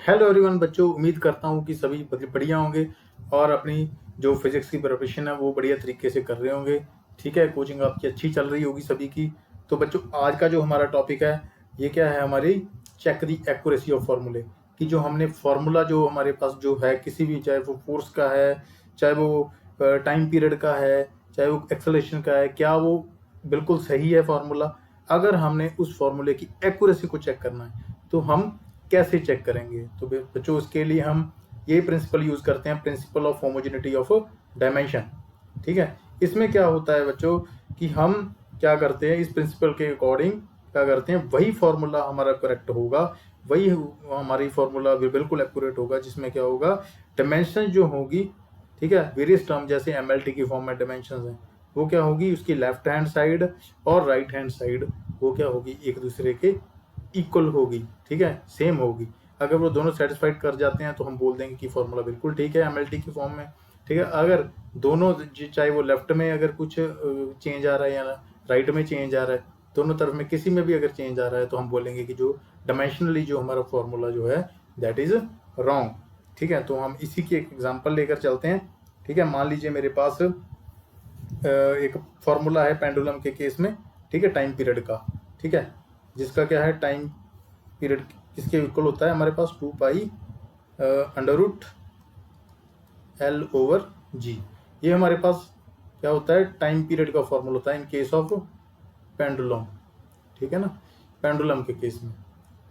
Hello everyone बच्चों, उम्मीद करता हूँ कि सभी बढ़िया होंगे और अपनी जो फिजिक्स की प्रिपरेशन है वो बढ़िया तरीके से कर रहे होंगे। ठीक है, कोचिंग आपकी अच्छी चल रही होगी सभी की। तो बच्चों, आज का जो हमारा टॉपिक है ये क्या है, हमारी चेक दी एक्यूरेसी ऑफ फार्मूले कि जो हमने फार्मूला जो हमारे पास जो है किसी भी, चाहे वो फोर्स का है, चाहे वो टाइम पीरियड का है, चाहे वो एक्सेलरेशन का है, क्या वो बिल्कुल सही है फार्मूला। अगर हमने उस फार्मूले की एक्यूरेसी को चेक करना है तो हम कैसे चेक करेंगे। तो बच्चों, उसके लिए हम ये प्रिंसिपल यूज करते हैं, principal of homogeneity of dimension. ठीक है, इसमें क्या होता है बच्चों कि हम क्या करते हैं, इस प्रिंसिपल के अकॉर्डिंग क्या करते हैं, वही फॉर्मूला हमारा करेक्ट होगा, वही हमारी फॉर्मूला भी बिल्कुल एक्यूरेट होगा, जिसमें क्या होगा, डायमेंशन जो होगी, ठीक है, वेरियस टर्म जैसे एमएलटी की फॉर्म में डायमेंशन है, वो क्या होगी, उसकी लेफ्ट हैंड साइड और राइट हैंड साइड वो क्या होगी, एक दूसरे के इक्वल होगी। ठीक है, सेम होगी। अगर वो दोनों सेटिस्फाइड कर जाते हैं तो हम बोल देंगे कि फॉर्मूला बिल्कुल ठीक है एमएलटी की फॉर्म में। ठीक है, अगर दोनों, चाहे वो लेफ्ट में अगर कुछ चेंज आ रहा है या राइट में चेंज आ रहा है, दोनों तरफ में किसी में भी अगर चेंज आ रहा है तो हम बोलेंगे कि जो डायमेंशनली जो हमारा फॉर्मूला जो है दैट इज रॉन्ग। ठीक है, तो हम इसी की एक एग्जांपल लेकर चलते हैं। ठीक है, मान लीजिए मेरे पास एक फॉर्मूला है पेंडुलम के केस में, ठीक है, टाइम पीरियड का। ठीक है, जिसका क्या है, टाइम पीरियड किसके इक्वल होता है हमारे पास, 2 pi under root L over G. ये हमारे पास क्या होता है, टाइम पीरियड का फॉर्मूला होता है इन केस ऑफ पेंडुलम। ठीक है ना, पेंडुलम के केस में,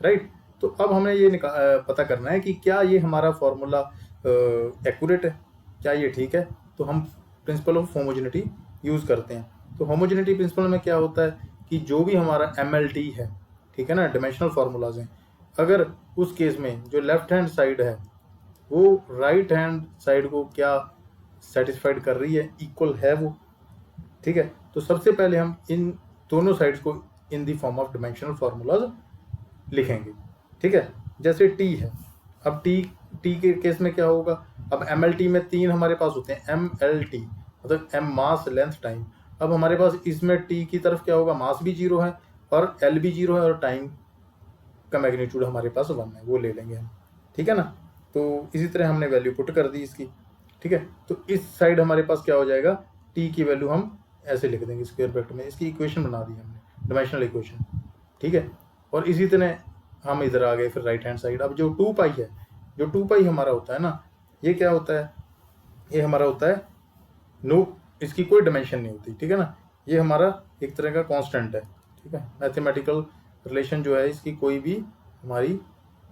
राइट। तो अब हमें ये पता करना है कि क्या ये हमारा फॉर्मूला एक्यूरेट है, क्या ये ठीक है। तो हम प्रिंसिपल ऑफ होमोजेनिटी यूज करते हैं। तो होमोजेनिटी प्रिंसिपल में क्या होता है कि जो भी हमारा एमएलटी है, ठीक है ना, डायमेंशनल फार्मूलाज हैं, अगर उस केस में जो लेफ्ट हैंड साइड है वो राइट हैंड साइड को क्या सेटिस्फाइड कर रही है, इक्वल है वो। ठीक है, तो सबसे पहले हम इन दोनों साइड्स को in the form of dimensional formulas लिखेंगे। ठीक है, जैसे टी है, अब टी टी के केस में क्या होगा, अब एम एल टी में तीन हमारे पास होते हैं, एम एल टी मतलब एम मास लेंथ टाइम। अब हमारे पास इसमें टी की तरफ क्या होगा, मास भी जीरो है और एल भी जीरो है और टाइम का मैग्नीट्यूड हमारे पास 1 है, वो ले लेंगे हम। ठीक है ना, तो इसी तरह हमने वैल्यू पुट कर दी इसकी। ठीक है, तो इस साइड हमारे पास क्या हो जाएगा, टी की वैल्यू हम ऐसे लिख देंगे स्क्वायर ब्रैकेट में, इसकी इक्वेशन बना दी हमने, डायमेंशनल इक्वेशन। ठीक है, और इसी तरह हम इधर आ गए फिर राइट हैंड साइड। अब जो 2 पाई है, जो 2 पाई हमारा होता है ना, ये क्या होता है, ये हमारा होता है नो, इसकी कोई डायमेंशन नहीं होती। ठीक है ना, ये हमारा एक तरह का कांस्टेंट है। ठीक है, मैथमेटिकल रिलेशन जो है इसकी कोई भी हमारी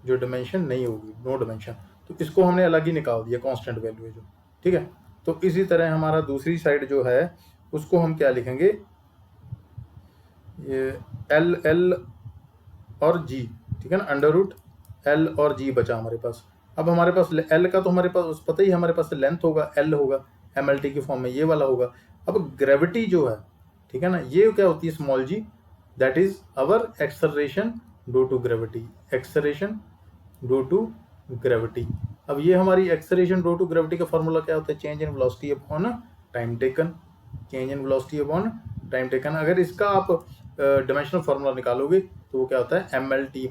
जो डायमेंशन नहीं होगी, नो डायमेंशन, तो इसको हमने अलग ही निकाल दिया, कांस्टेंट वैल्यू है जो। ठीक है, तो इसी तरह हमारा दूसरी साइड जो है उसको हम क्या लिखेंगे, ये एल एल और जी। ठीक है ना, अंडर रूट एल और जी बचा हमारे पास। अब हमारे पास एल का तो हमारे पास पता ही, हमारे पास लेंथ होगा, एल होगा, एम एल टी की फॉर्म में ये वाला होगा। अब ग्रेविटी जो है, ठीक है ना, ये क्या होती है, small g, that is our acceleration due to gravity, acceleration due to gravity. अब ये हमारी एक्सलरेशन ड्यू टू ग्रेविटी का फॉर्मूला क्या होता है, change in velocity upon time taken, change in velocity upon time taken. अगर इसका आप डायमेंशनल फार्मूला निकालोगे तो वो क्या होता है, एम एल टी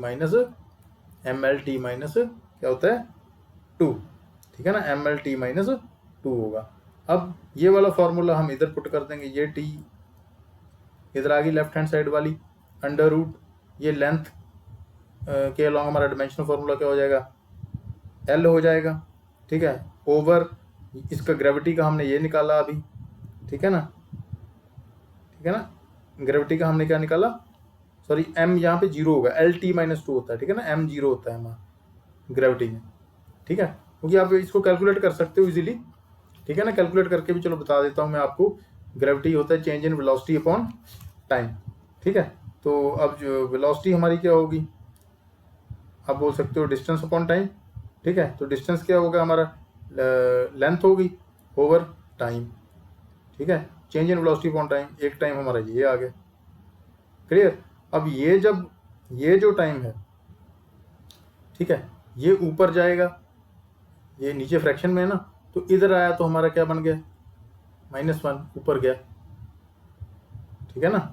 माइनस क्या होता है, 2। ठीक है ना, एम एल टी माइनस 2 होगा। अब ये वाला फार्मूला हम इधर पुट कर देंगे, ये टी इधर आ गई लेफ्ट हैंड साइड वाली, अंडर रूट ये लेंथ के अलॉन्ग हमारा डायमेंशनल फार्मूला क्या हो जाएगा, एल हो जाएगा। ठीक है, ओवर इसका ग्रेविटी का हमने ये निकाला अभी। ठीक है ना, ठीक है ना, ग्रेविटी का हमने क्या निकाला, सॉरी एम यहाँ पे जीरो होगा, एल टी माइनस 2 होता है। ठीक है ना, एम जीरो होता है हमारा ग्रेविटी में। ठीक है, क्योंकि आप इसको कैलकुलेट कर सकते हो इजीली। ठीक है ना, कैलकुलेट करके भी चलो बता देता हूँ मैं आपको। ग्रेविटी होता है change in velocity upon time. ठीक है, तो अब जो वेलोसिटी हमारी क्या होगी, आप बोल सकते हो डिस्टेंस अपॉन टाइम। ठीक है, तो डिस्टेंस क्या होगा हमारा, लेंथ होगी ओवर टाइम। ठीक है, change in velocity upon time, एक टाइम हमारा ये आ गया, क्लियर। अब ये जब ये जो टाइम है, ठीक है, ये ऊपर जाएगा, ये नीचे फ्रैक्शन में है ना, तो इधर आया तो हमारा क्या बन गया, -1 ऊपर गया। ठीक है ना,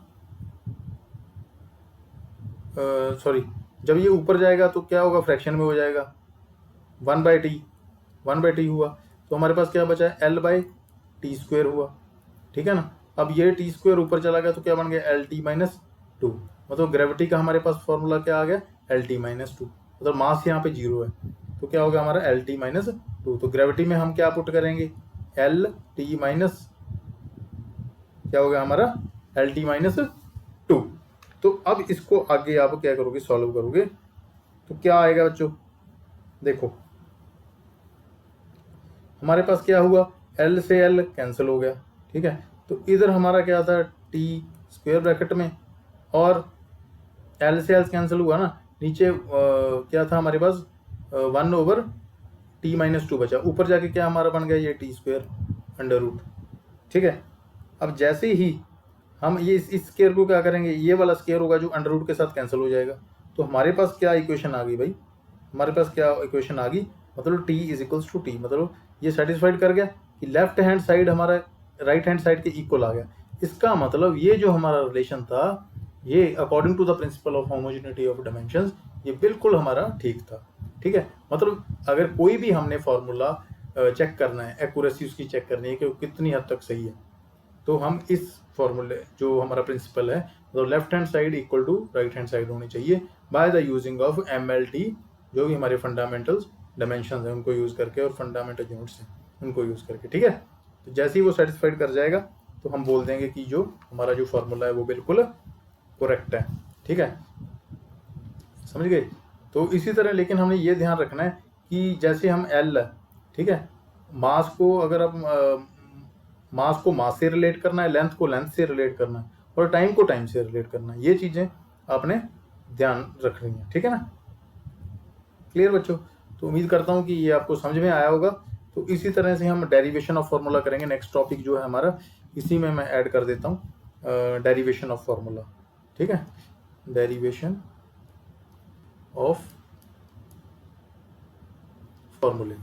सॉरी, जब ये ऊपर जाएगा तो क्या होगा, फ्रैक्शन में हो जाएगा। 1/t हुआ, तो हमारे पास क्या बचा है, L/t² हुआ, ठीक है ना। अब ये t² ऊपर चला गया तो क्या बन गया, Lt-2, मतलब ग्रेविटी का हमारे पास फॉर्मूला क्या आ गया, Lt-2, मतलब मास यहाँ पे 0 है, तो क्या होगा हमारा Lt-2। तो ग्रेविटी में हम क्या पुट करेंगे, Lt- क्या होगा हमारा Lt-2। तो अब इसको आगे आप क्या करोगे, सॉल्व करोगे तो क्या आएगा बच्चों, देखो हमारे पास क्या हुआ, L से L कैंसिल हो गया, ठीक है। तो इधर हमारा क्या था, t² ब्रैकेट में, और L से L कैंसिल हुआ ना, नीचे क्या था हमारे पास, 1/t-2 बचा, ऊपर जाके क्या हमारा बन गया, ये t², अंडर रूट, ठीक है। अब जैसे ही हम ये इस स्केयर को क्या करेंगे, ये वाला स्केयर होगा जो अंडर रूट के साथ कैंसिल हो जाएगा, तो हमारे पास क्या इक्वेशन आ गई भाई, हमारे पास क्या इक्वेशन आ गई, मतलब t = t, मतलब ये सेटिस्फाइड कर गया कि लेफ्ट हैंड साइड हमारा राइट हैंड साइड के इक्वल आ गया। इसका मतलब ये जो हमारा रिलेशन था, ये according to the principle of homogeneity of dimensions, ये बिल्कुल हमारा ठीक था, ठीक है। मतलब अगर कोई भी हमने फॉर्मूला चेक करना है, एक्यूरेसी उसकी चेक करनी है कि वो कितनी हद तक सही है, तो हम इस फॉर्मूले जो हमारा प्रिंसिपल है, मतलब left hand side equal to right hand side होनी चाहिए by the using of MLT, जो भी हमारे फंडामेंटल डायमेंशन है उनको यूज़ करके, और फंडामेंटल यूनिट्स हैं उनको यूज़ करके, ठीक है। तो जैसे ही वो सेटिस्फाइड कर जाएगा तो हम बोल देंगे कि जो हमारा जो फार्मूला है वो बिल्कुल करेक्ट है, ठीक है, समझ गए। तो इसी तरह लेकिन हमने ये ध्यान रखना है कि जैसे हम L, ठीक है, मास को अगर आप मास को मास से रिलेट करना है, लेंथ को लेंथ से रिलेट करना है, और टाइम को टाइम से रिलेट करना है, ये चीज़ें आपने ध्यान रखनी है, ठीक है ना। क्लियर बच्चों, तो उम्मीद करता हूँ कि ये आपको समझ में आया होगा। तो इसी तरह से हम डेरिवेशन ऑफ फार्मूला करेंगे, नेक्स्ट टॉपिक जो है हमारा, इसी में मैं ऐड कर देता हूँ डेरिवेशन ऑफ फार्मूला, ठीक है, डेरिवेशन ऑफ फॉर्मूले।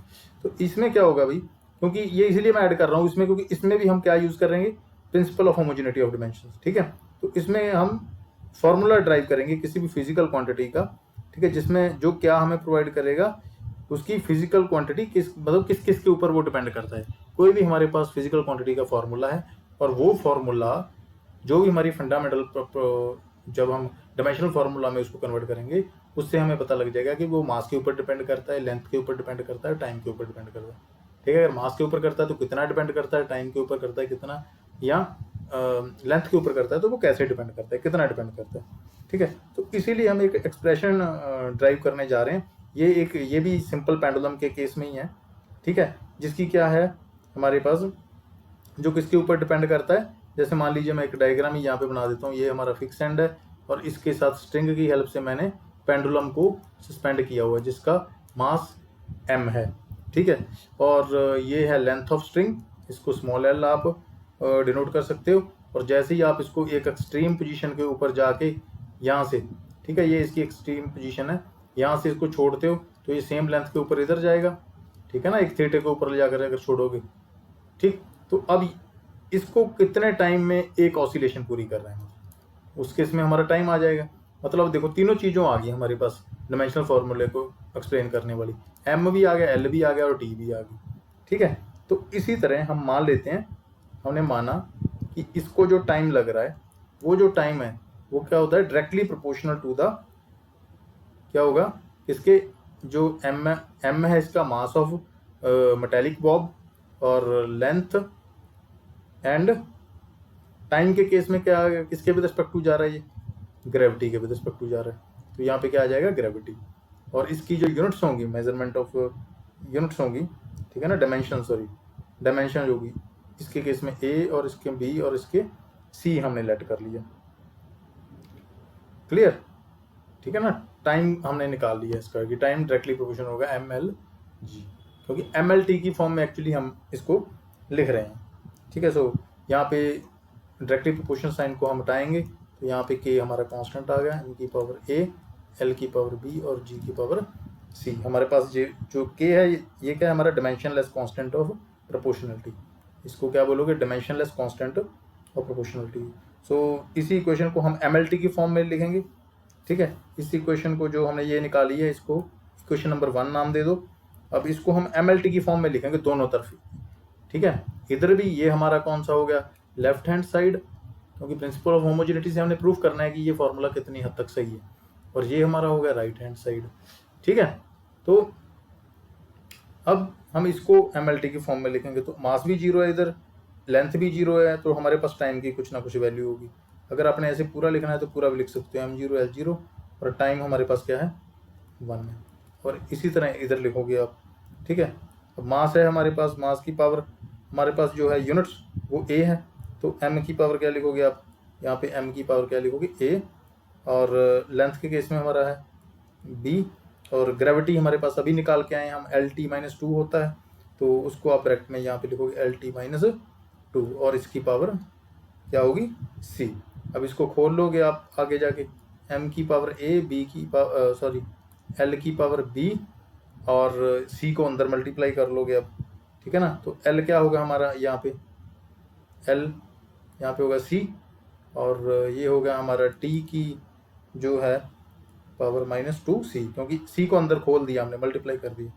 तो इसमें क्या होगा भाई, क्योंकि ये इसलिए मैं ऐड कर रहा हूँ इसमें, क्योंकि इसमें भी हम क्या यूज़ करेंगे, principal of homogeneity of dimensions, ठीक है। तो इसमें हम फॉर्मूला ड्राइव करेंगे किसी भी फिजिकल क्वांटिटी का, ठीक है, जिसमें जो क्या हमें प्रोवाइड करेगा, उसकी फिजिकल क्वांटिटी मतलब किस किस के ऊपर वो डिपेंड करता है। कोई भी हमारे पास फिजिकल क्वांटिटी का फॉर्मूला है, और वो फॉर्मूला जो भी हमारी फंडामेंटल, जब हम डायमेंशनल फार्मूला में उसको कन्वर्ट करेंगे, उससे हमें पता लग जाएगा कि वो मास के ऊपर डिपेंड करता है, लेंथ के ऊपर डिपेंड करता है, टाइम के ऊपर डिपेंड करता है, ठीक है। अगर मास के ऊपर करता है तो कितना डिपेंड करता है, टाइम के ऊपर करता है कितना, या लेंथ के ऊपर करता है तो वो कैसे डिपेंड करता है, कितना डिपेंड करता है, ठीक है। तो इसीलिए हम एक एक्सप्रेशन ड्राइव करने जा रहे हैं, ये भी सिंपल पेंडुलम के केस में ही है, ठीक है, जिसकी क्या है हमारे पास, जो किसके ऊपर डिपेंड करता है। जैसे मान लीजिए मैं एक डायग्राम ही यहाँ पे बना देता हूँ, ये हमारा फिक्स एंड है, और इसके साथ स्ट्रिंग की हेल्प से मैंने पेंडुलम को सस्पेंड किया हुआ है, जिसका मास m है, ठीक है। और ये है लेंथ ऑफ स्ट्रिंग, इसको स्मॉल l आप डिनोट कर सकते हो। और जैसे ही आप इसको एक एक्सट्रीम पोजीशन के ऊपर जाके यहाँ से, ठीक है, ये इसकी एक्सट्रीम पोजीशन है, यहाँ से इसको छोड़ते हो तो ये सेम लेंथ के ऊपर इधर जाएगा, ठीक है ना, एक थीटे के ऊपर ले जाकर अगर छोड़ोगे, ठीक। तो अब इसको कितने टाइम में एक ऑसिलेशन पूरी कर रहे हैं, उस केस में हमारा टाइम आ जाएगा। मतलब देखो तीनों चीज़ों आ गई हमारे पास डायमेंशनल फार्मूले को एक्सप्लेन करने वाली, m भी आ गया, l भी आ गया, और t भी आ गई, ठीक है। तो इसी तरह हम मान लेते हैं, हमने माना कि इसको जो टाइम लग रहा है, वो जो टाइम है वो क्या होता है, डायरेक्टली प्रोपोर्शनल टू द, क्या होगा, इसके जो m है इसका मास ऑफ मेटेलिक बॉब, और लेंथ एंड टाइम के केस में क्या किसके भी रिस्पेक्ट टू जा रहा है, ये ग्रेविटी के भी रिस्पेक्ट टू जा रहा है, तो यहाँ पे क्या आ जाएगा, ग्रेविटी। और इसकी जो यूनिट्स होंगी, मेजरमेंट ऑफ यूनिट्स होंगी, ठीक है ना, डायमेंशन होगी, इसके केस में a, और इसके b, और इसके c हमने लेट कर लिया, क्लियर, ठीक है ना। टाइम हमने निकाल लिया इसका कि टाइम डायरेक्टली प्रोपोर्शनल होगा mLg, क्योंकि mLt की फॉर्म में एक्चुअली हम इसको लिख रहे हैं, ठीक है। सो यहाँ पे डायरेक्टली प्रोपोर्शनल साइन को हम हटाएंगे, तो यहाँ पे k हमारा कांस्टेंट आ गया, m की पावर a, l की पावर b, और g की पावर c। हमारे पास जो k है, ये क्या है, हमारा डायमेंशनलेस कांस्टेंट ऑफ प्रोपोर्शनलिटी, इसको क्या बोलोगे, डायमेंशनलेस कांस्टेंट ऑफ प्रोपोर्शनलिटी। सो इसी इक्वेशन को हम MLT की फॉर्म में लिखेंगे, ठीक है। इस इक्वेशन को जो हमने ये निकाली है, इसको इक्वेशन नंबर 1 नाम दे दो, अब इसको हम MLT की फॉर्म में लिखेंगे दोनों तरफ, ठीक है। इधर भी ये हमारा कौन सा हो गया, लेफ्ट हैंड साइड, क्योंकि प्रिंसिपल ऑफ होमोजेनिटी से हमने प्रूफ करना है कि ये फॉर्मूला कितनी हद तक सही है, और ये हमारा हो गया राइट हैंड साइड, ठीक है। तो अब हम इसको MLT की फॉर्म में लिखेंगे, तो मास भी 0 है, इधर लेंथ भी 0 है, तो हमारे पास टाइम की कुछ ना कुछ वैल्यू होगी। अगर आपने ऐसे पूरा लिखना है तो पूरा भी लिख सकते हो, M0 L0, और टाइम हमारे पास क्या है 1 है, और इसी तरह इधर लिखोगे आप, ठीक है। अब मास है हमारे पास, मास की पावर हमारे पास जो है यूनिट्स वो A है, तो M की पावर क्या लिखोगे आप, यहाँ पे M की पावर क्या लिखोगे A, और लेंथ के केस में हमारा है B, और ग्रेविटी हमारे पास अभी निकाल के आए हम, LT-2 होता है, तो उसको आप ब्रैकेट में यहाँ पे लिखोगे LT-2, और इसकी पावर क्या होगी C। अब इसको खोल लोगे आप आगे जाके, M की पावर A, B की पावर L की पावर B, और C को अंदर मल्टीप्लाई कर लोगे अब, ठीक है ना। तो L क्या होगा हमारा यहाँ पे, L यहाँ पे होगा C, और ये होगा हमारा T की जो है पावर -2C, क्योंकि C को अंदर खोल दिया हमने, मल्टीप्लाई कर दिया।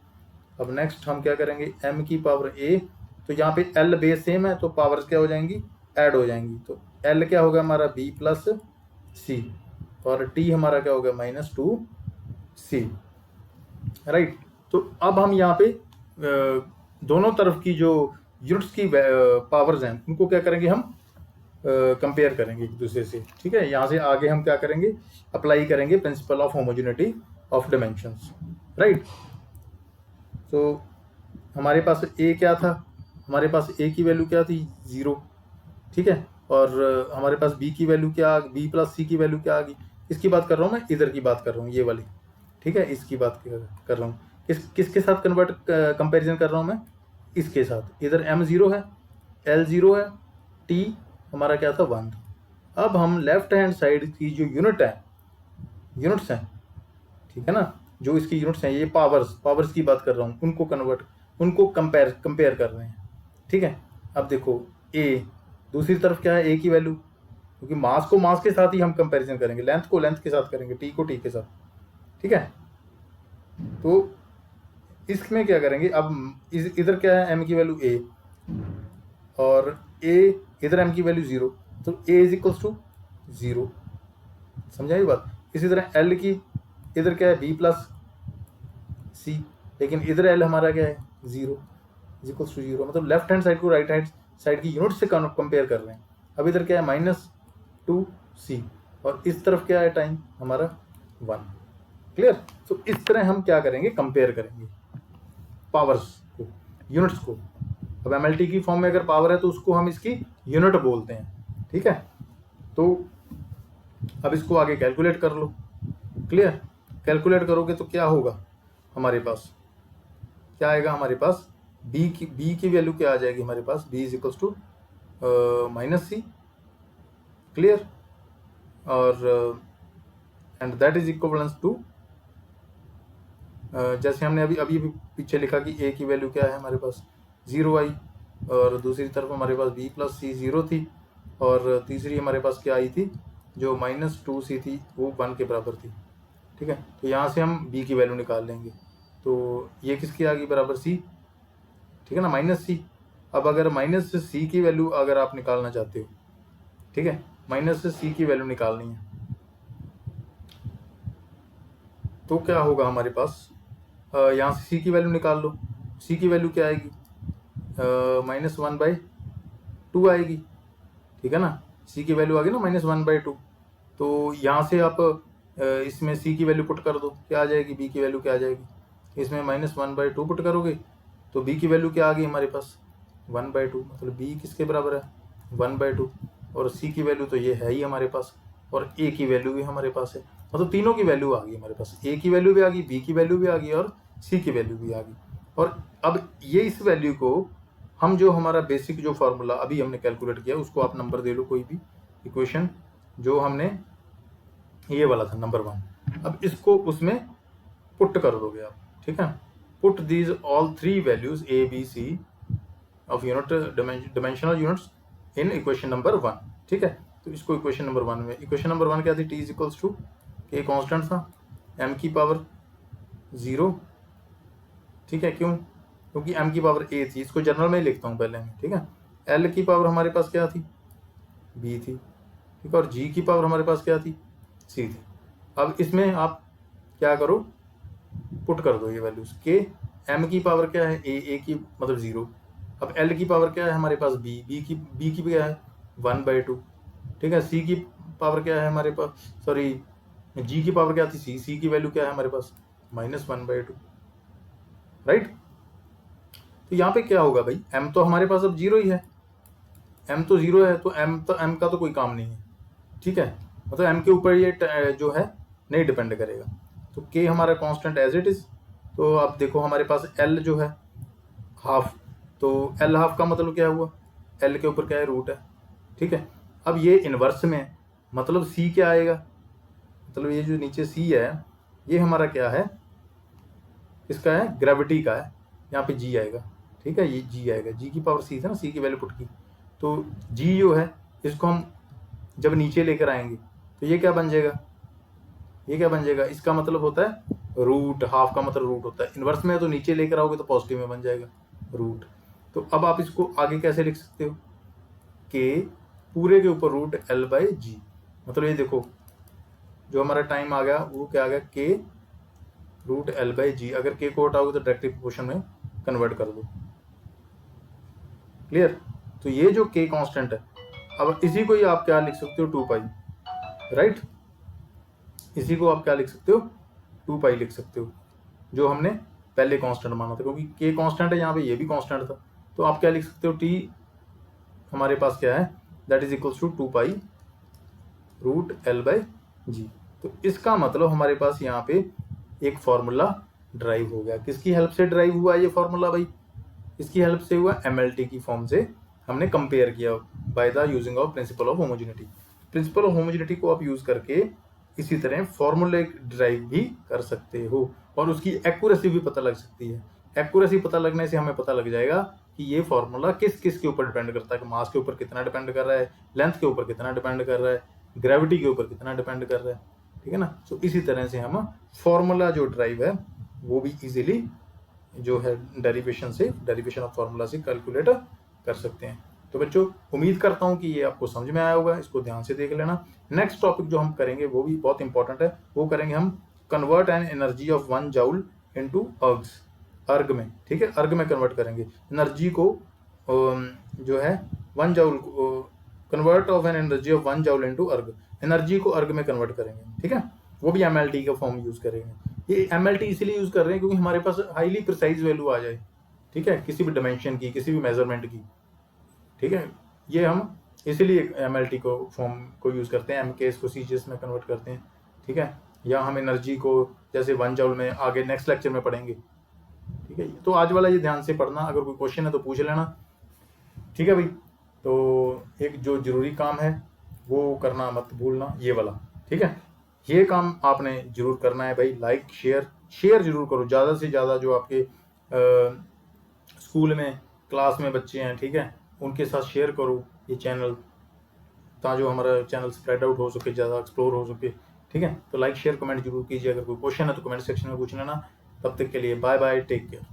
अब नेक्स्ट हम क्या करेंगे, M की पावर A, तो यहाँ पे L बेस सेम है, तो पावर्स क्या हो जाएंगी, ऐड हो जाएंगी, तो L क्या होगा हमारा B प्लस C, और T हमारा क्या होगा -2C, राइट। तो अब हम यहाँ पे दोनों तरफ की जो यूनिट्स की पावर्स हैं उनको क्या करेंगे, हम कंपेयर करेंगे एक दूसरे से, ठीक है। यहाँ से आगे हम क्या करेंगे, अप्लाई करेंगे principal of homogeneity of dimensions, right. तो हमारे पास A क्या था, हमारे पास A की वैल्यू क्या थी 0, ठीक है, और हमारे पास B की वैल्यू क्या, B प्लस C की वैल्यू क्या आ गई, इसकी बात कर रहा हूँ मैं, इधर की बात कर रहा हूँ, ये वाली, ठीक है, इसकी बात कर रहा हूँ। किसके साथ कंपैरिजन कर रहा हूँ मैं, इसके साथ। इधर M 0 है, L 0 है, T हमारा क्या था 1। अब हम लेफ्ट हैंड साइड की जो यूनिट्स हैं, ठीक है ना, जो इसकी यूनिट्स हैं, ये पावर्स की बात कर रहा हूँ, उनको कंपेयर कर रहे हैं, ठीक है। अब देखो A, दूसरी तरफ क्या है A की वैल्यू, क्योंकि मास को मास के साथ ही हम कंपैरिजन करेंगे, लेंथ को लेंथ के साथ करेंगे, T को T के साथ, ठीक है। तो इसमें क्या करेंगे, अब इधर क्या है M की वैल्यू A, और A इधर M की वैल्यू 0, तो A इज इक्वल्स टू 0, समझा ये बात। इसी तरह L की इधर क्या है B प्लस C, लेकिन इधर L हमारा क्या है 0, इज इक्वल्स टू 0, मतलब लेफ्ट हैंड साइड को राइट हैंड साइड की यूनिट से कंपेयर कर रहे हैं। अब इधर क्या है -2C, और इस तरफ क्या है टाइम हमारा 1, क्लियर। तो इस तरह हम क्या करेंगे, कंपेयर करेंगे पावर्स को, यूनिट्स को। अब MLT की फॉर्म में अगर पावर है तो उसको हम इसकी यूनिट बोलते हैं, ठीक है। तो अब इसको आगे कैलकुलेट कर लो, क्लियर। कैलकुलेट करोगे तो क्या होगा हमारे पास, क्या आएगा हमारे पास, B की वैल्यू क्या आ जाएगी हमारे पास, B is equals to -C, clear, और and that is equivalence to, जैसे हमने अभी पीछे लिखा कि A की वैल्यू क्या है हमारे पास 0 आई, और दूसरी तरफ हमारे पास B प्लस C 0 थी, और तीसरी हमारे पास क्या आई थी, जो -2C थी, वो 1 के बराबर थी, ठीक है। तो यहाँ से हम B की वैल्यू निकाल लेंगे, तो ये किसकी आ गई, बराबर C, ठीक है ना, -C। अब अगर -C की वैल्यू अगर आप निकालना चाहते हो, ठीक है, -C की वैल्यू निकालनी है, तो क्या होगा हमारे पास, यहाँ से C की वैल्यू निकाल लो। C की वैल्यू क्या आएगी, -1/2 आएगी, ठीक है ना। C की वैल्यू आ गई ना -1/2, तो यहाँ से आप इसमें C की वैल्यू पुट कर दो, क्या आ जाएगी, B की वैल्यू क्या आ जाएगी, इसमें -1/2 पुट करोगे तो B की वैल्यू क्या आ गई हमारे पास 1/2, मतलब B किसके बराबर है 1/2, और C की वैल्यू तो ये है ही हमारे पास, और A की वैल्यू भी हमारे पास है, मतलब तीनों की वैल्यू आ गई हमारे पास, A की वैल्यू भी आ गई, B की वैल्यू भी आ गई, और C की वैल्यू भी आ गई। और अब ये इस वैल्यू को हम, जो हमारा बेसिक जो फार्मूला अभी हमने कैलकुलेट किया, उसको आप नंबर दे लो कोई भी इक्वेशन, जो हमने ये वाला था नंबर 1, अब इसको उसमें पुट कर दोगे आप, ठीक है। Put these all 3 values A B C of unit dimensional units in equation number 1, ठीक है। तो इसको इक्वेशन नंबर 1 में, इक्वेशन नंबर 1 क्या थी, T is equals to K constant था, M की पावर 0, ठीक है, क्यों? क्योंकि m की पावर a थी, इसको जनरल में ही लिखता हूँ पहले मैं, ठीक है। l की पावर हमारे पास क्या थी? b थी, ठीक है, और g की पावर हमारे पास क्या थी? c थी। अब इसमें आप क्या करो, पुट कर दो ये वैल्यूज के। m की पावर क्या है? a की मतलब 0। अब l की पावर क्या है हमारे पास? b की क्या है? 1/2, ठीक है। c की पावर क्या है हमारे पास? सॉरी, g की पावर क्या थी? c की वैल्यू क्या है हमारे पास? -1/2, राइट। तो यहाँ पे क्या होगा भाई, m तो हमारे पास अब 0 ही है, m तो 0 है, तो m का तो कोई काम नहीं है, ठीक है। मतलब m के ऊपर ये जो है नहीं डिपेंड करेगा। तो k हमारा कांस्टेंट एज इट इज। तो अब देखो हमारे पास l जो है हाफ, तो l हाफ का मतलब क्या हुआ? l के ऊपर क्या है? रूट है, ठीक है। अब ये इनवर्स में मतलब c क्या आएगा? मतलब ये जो नीचे c है ये हमारा क्या है? इसका है ग्रेविटी का है, यहाँ पे g आएगा, ठीक है। ये g आएगा, g की पावर c है ना, c की वैल्यू पुट की। तो g जो है इसको हम जब नीचे लेकर आएंगे तो ये क्या बन जाएगा? ये क्या बन जाएगा? इसका मतलब होता है रूट, हाफ का मतलब रूट होता है। इनवर्स में है तो नीचे लेकर आओगे तो पॉजिटिव में बन जाएगा रूट। तो अब आप इसको आगे कैसे लिख सकते हो? के पूरे के ऊपर रूट l/g। मतलब ये देखो जो हमारा टाइम आ गया वो क्या आ गया? के रूट l/g। अगर के को हटाओगे तो डायरेक्टली प्रोपोर्शन में कन्वर्ट कर दो, क्लियर। तो ये जो के कांस्टेंट है, अब इसी को ही आप क्या लिख सकते हो? 2π, राइट। इसी को आप क्या लिख सकते हो? 2π लिख सकते हो, जो हमने पहले कांस्टेंट माना था, क्योंकि के कांस्टेंट है यहाँ पे, ये भी कांस्टेंट था। तो आप क्या लिख सकते हो? टी हमारे पास क्या है? That is equals to 2π root l/g। तो इसका मतलब हमारे पास यहाँ पे एक फॉर्मूला ड्राइव हो गया। किसकी हेल्प से ड्राइव हुआ ये फॉर्मूला भाई? इसकी हेल्प से हुआ MLT की फॉर्म से हमने कंपेयर किया bye the using of principal of homogeneity. Principal of homogeneity को आप यूज करके इसी तरह फॉर्मूले ड्राइव भी कर सकते हो और उसकी एक्यूरेसी भी पता लग सकती है। एक्यूरेसी पता लगने से हमें पता लग जाएगा कि ये फॉर्मूला किस किस के ऊपर डिपेंड करता है, कि मास के ऊपर कितना डिपेंड कर रहा है, लेंथ के ऊपर कितना डिपेंड कर रहा है, ग्रेविटी के ऊपर कितना डिपेंड कर रहा है, ठीक है ना। तो इसी तरह से हम फॉर्मूला जो ड्राइव है वो भी इजीली जो है डेरिवेशन ऑफ फार्मूला से कैलकुलेट कर सकते हैं। तो बच्चों उम्मीद करता हूँ कि ये आपको समझ में आया होगा, इसको ध्यान से देख लेना। नेक्स्ट टॉपिक जो हम करेंगे वो भी बहुत इंपॉर्टेंट है, वो करेंगे हम convert N energy of 1 joule into अर्ग में, ठीक है। अर्ग में कन्वर्ट करेंगे एनर्जी को, जो है 1 joule, convert of an energy of 1 joule into erg, energy को अर्ग में कन्वर्ट करेंगे, ठीक है। वो भी MLT का फॉर्म यूज करेंगे। ये MLT इसलिए यूज कर रहे हैं क्योंकि हमारे पास हाईली प्रिसाइज वैल्यू आ जाए, ठीक है, किसी भी डायमेंशन की, किसी भी मेजरमेंट की, ठीक है। ये हम इसीलिए MLT को फॉर्म को यूज करते हैं, MKs को CGS में कन्वर्ट करते हैं, ठीक है। या हम एनर्जी को जैसे 1 जूल में आगे नेक्स्ट लेक्चर में पढ़ेंगे, ठीक है। तो आज वाला ये ध्यान से पढ़ना, अगर कोई क्वेश्चन है तो पूछ लेना, ठीक है भाई। तो एक जो जरूरी काम है वो करना मत भूलना, ये वाला, ठीक है। ये काम आपने जरूर करना है भाई। लाइक शेयर जरूर करो ज़्यादा से ज़्यादा, जो आपके स्कूल में क्लास में बच्चे हैं, ठीक है, उनके साथ शेयर करो ये चैनल, ताकि जो हमारा चैनल स्प्रेड आउट हो सके, ज़्यादा एक्सप्लोर हो सके, ठीक है। तो लाइक शेयर कमेंट जरूर कीजिए। अगर कोई क्वेश्चन है तो कमेंट सेक्शन में पूछ लेना। तब तक के लिए बाय बाय, टेक केयर।